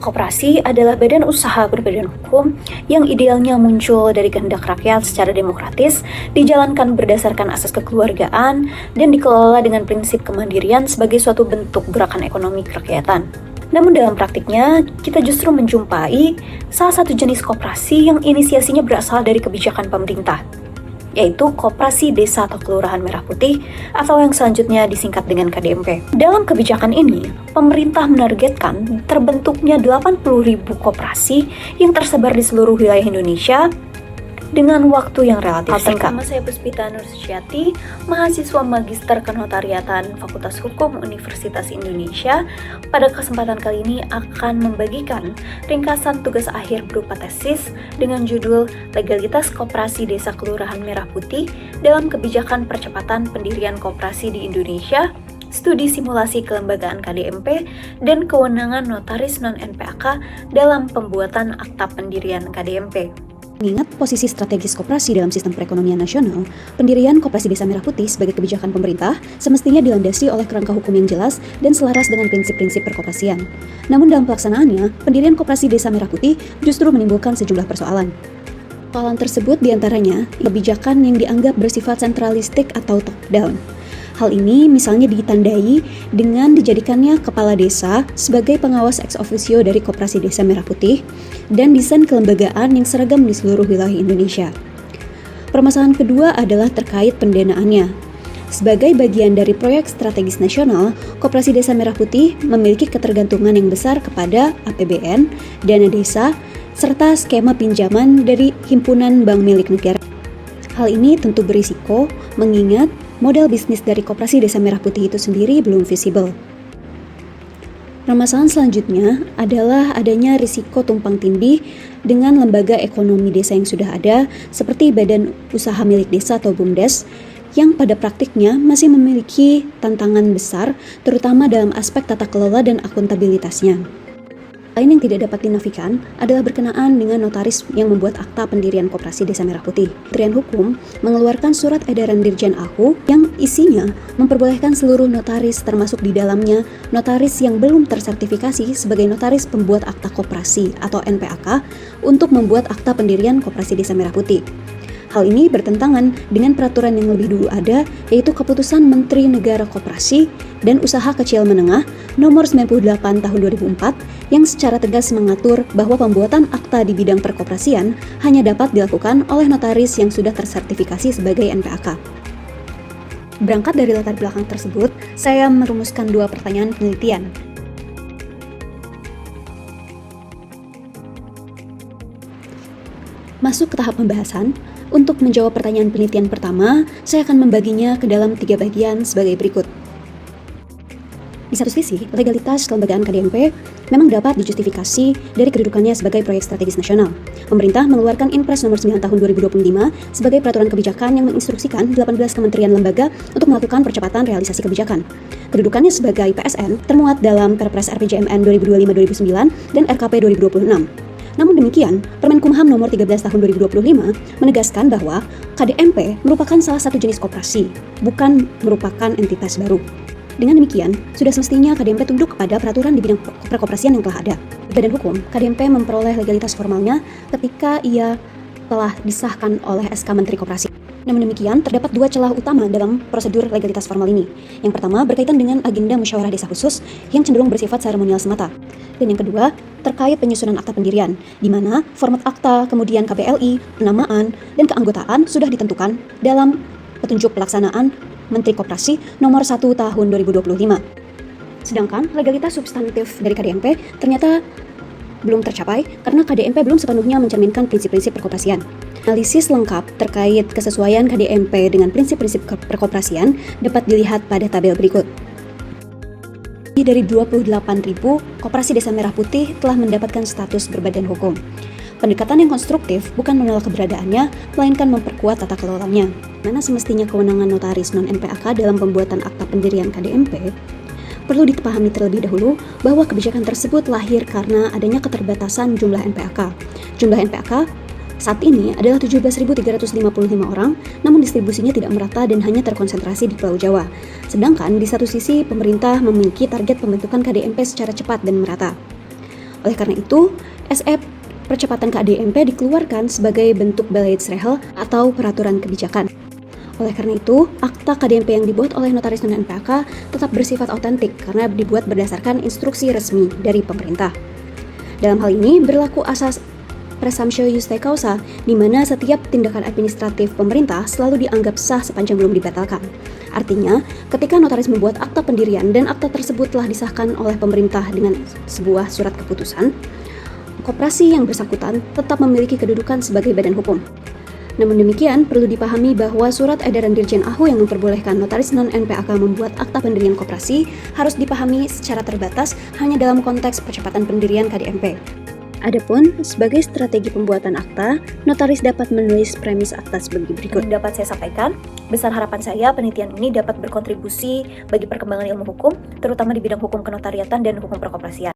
Koperasi adalah badan usaha berbadan hukum yang idealnya muncul dari kehendak rakyat secara demokratis, dijalankan berdasarkan asas kekeluargaan, dan dikelola dengan prinsip kemandirian sebagai suatu bentuk gerakan ekonomi kerakyatan. Namun dalam praktiknya, kita justru menjumpai salah satu jenis koperasi yang inisiasinya berasal dari kebijakan pemerintah, yaitu Koperasi Desa atau Kelurahan Merah Putih atau yang selanjutnya disingkat dengan KDMP. Dalam kebijakan ini, pemerintah menargetkan terbentuknya 80.000 koperasi yang tersebar di seluruh wilayah Indonesia dengan waktu yang relatif singkat. Nama saya Puspita Nursuciati, mahasiswa Magister Kenotariatan Fakultas Hukum Universitas Indonesia. Pada kesempatan kali ini akan membagikan ringkasan tugas akhir berupa tesis dengan judul Legalitas Koperasi Desa Kelurahan Merah Putih dalam Kebijakan Percepatan Pendirian Koperasi di Indonesia, Studi Simulasi Kelembagaan KDMP, dan Kewenangan Notaris Non-NPAK dalam Pembuatan Akta Pendirian KDMP. Mengingat posisi strategis koperasi dalam sistem perekonomian nasional, pendirian Koperasi Desa Merah Putih sebagai kebijakan pemerintah semestinya dilandasi oleh kerangka hukum yang jelas dan selaras dengan prinsip-prinsip perkoperasian. Namun dalam pelaksanaannya, pendirian Koperasi Desa Merah Putih justru menimbulkan sejumlah persoalan. Persoalan tersebut diantaranya kebijakan yang dianggap bersifat sentralistik atau top-down. Hal ini misalnya ditandai dengan dijadikannya kepala desa sebagai pengawas ex officio dari Koperasi Desa Merah Putih dan desain kelembagaan yang seragam di seluruh wilayah Indonesia. Permasalahan kedua adalah terkait pendanaannya. Sebagai bagian dari proyek strategis nasional, Koperasi Desa Merah Putih memiliki ketergantungan yang besar kepada APBN, dana desa, serta skema pinjaman dari himpunan bank milik negara. Hal ini tentu berisiko mengingat model bisnis dari Koperasi Desa Merah Putih itu sendiri belum visible. Permasalahan selanjutnya adalah adanya risiko tumpang tindih dengan lembaga ekonomi desa yang sudah ada, seperti Badan Usaha Milik Desa atau BUMDes, yang pada praktiknya masih memiliki tantangan besar, terutama dalam aspek tata kelola dan akuntabilitasnya. Lain yang tidak dapat dinafikan adalah berkenaan dengan notaris yang membuat akta pendirian Koperasi Desa Merah Putih. Kementerian Hukum mengeluarkan surat edaran Dirjen AHU yang isinya memperbolehkan seluruh notaris, termasuk di dalamnya notaris yang belum tersertifikasi sebagai notaris pembuat akta koperasi atau NPAK, untuk membuat akta pendirian Koperasi Desa Merah Putih. Hal ini bertentangan dengan peraturan yang lebih dulu ada, yaitu Keputusan Menteri Negara Koperasi dan Usaha Kecil Menengah Nomor 98 Tahun 2004 yang secara tegas mengatur bahwa pembuatan akta di bidang perkoperasian hanya dapat dilakukan oleh notaris yang sudah tersertifikasi sebagai NPAK. Berangkat dari latar belakang tersebut, saya merumuskan dua pertanyaan penelitian. Masuk ke tahap pembahasan. Untuk menjawab pertanyaan penelitian pertama, saya akan membaginya ke dalam 3 bagian sebagai berikut. Di satu sisi, legalitas kelembagaan KDMP memang dapat dijustifikasi dari kedudukannya sebagai proyek strategis nasional. Pemerintah mengeluarkan Inpres Nomor 9 Tahun 2025 sebagai peraturan kebijakan yang menginstruksikan 18 kementerian lembaga untuk melakukan percepatan realisasi kebijakan. Kedudukannya sebagai PSN termuat dalam Perpres RPJMN 2025-2009 dan RKP 2026. Namun demikian, Permenkumham Nomor 13 Tahun 2025 menegaskan bahwa KDMP merupakan salah satu jenis koperasi, bukan merupakan entitas baru. Dengan demikian, sudah semestinya KDMP tunduk kepada peraturan di bidang perkoperasian yang telah ada. Badan hukum, KDMP memperoleh legalitas formalnya ketika ia telah disahkan oleh SK Menteri Koperasi. Namun demikian, terdapat 2 celah utama dalam prosedur legalitas formal ini. Yang pertama berkaitan dengan agenda musyawarah desa khusus yang cenderung bersifat seremonial semata. Dan yang kedua, terkait penyusunan akta pendirian, di mana format akta, kemudian KPLI, penamaan, dan keanggotaan sudah ditentukan dalam petunjuk pelaksanaan Menteri Koperasi Nomor 1 Tahun 2025. Sedangkan legalitas substantif dari KDMP ternyata belum tercapai karena KDMP belum sepenuhnya mencerminkan prinsip-prinsip perkoperasian. Analisis lengkap terkait kesesuaian KDMP dengan prinsip-prinsip perkoperasian dapat dilihat pada tabel berikut. Dari 28.000, Koperasi Desa Merah Putih telah mendapatkan status berbadan hukum. Pendekatan yang konstruktif bukan menolak keberadaannya, melainkan memperkuat tata kelolanya. Mana semestinya kewenangan notaris non-NPAK dalam pembuatan akta pendirian KDMP, perlu dipahami terlebih dahulu bahwa kebijakan tersebut lahir karena adanya keterbatasan jumlah NPAK. Jumlah NPAK saat ini adalah 17.355 orang, namun distribusinya tidak merata dan hanya terkonsentrasi di Pulau Jawa. Sedangkan di satu sisi pemerintah memiliki target pembentukan KDMP secara cepat dan merata. Oleh karena itu, SE percepatan KDMP dikeluarkan sebagai bentuk Beleitsregel atau peraturan kebijakan. Oleh karena itu, akta KDMP yang dibuat oleh notaris non-NPAK tetap bersifat autentik karena dibuat berdasarkan instruksi resmi dari pemerintah. Dalam hal ini, berlaku asas presumptio justa causa, di mana setiap tindakan administratif pemerintah selalu dianggap sah sepanjang belum dibatalkan. Artinya, ketika notaris membuat akta pendirian dan akta tersebut telah disahkan oleh pemerintah dengan sebuah surat keputusan, koperasi yang bersangkutan tetap memiliki kedudukan sebagai badan hukum. Namun demikian, perlu dipahami bahwa surat edaran Dirjen AHU yang memperbolehkan notaris non-NPAK membuat akta pendirian koperasi harus dipahami secara terbatas hanya dalam konteks percepatan pendirian KDMP. Adapun, sebagai strategi pembuatan akta, notaris dapat menulis premis akta sebagai berikut. Yang dapat saya sampaikan, besar harapan saya penelitian ini dapat berkontribusi bagi perkembangan ilmu hukum, terutama di bidang hukum kenotariatan dan hukum perkoperasian.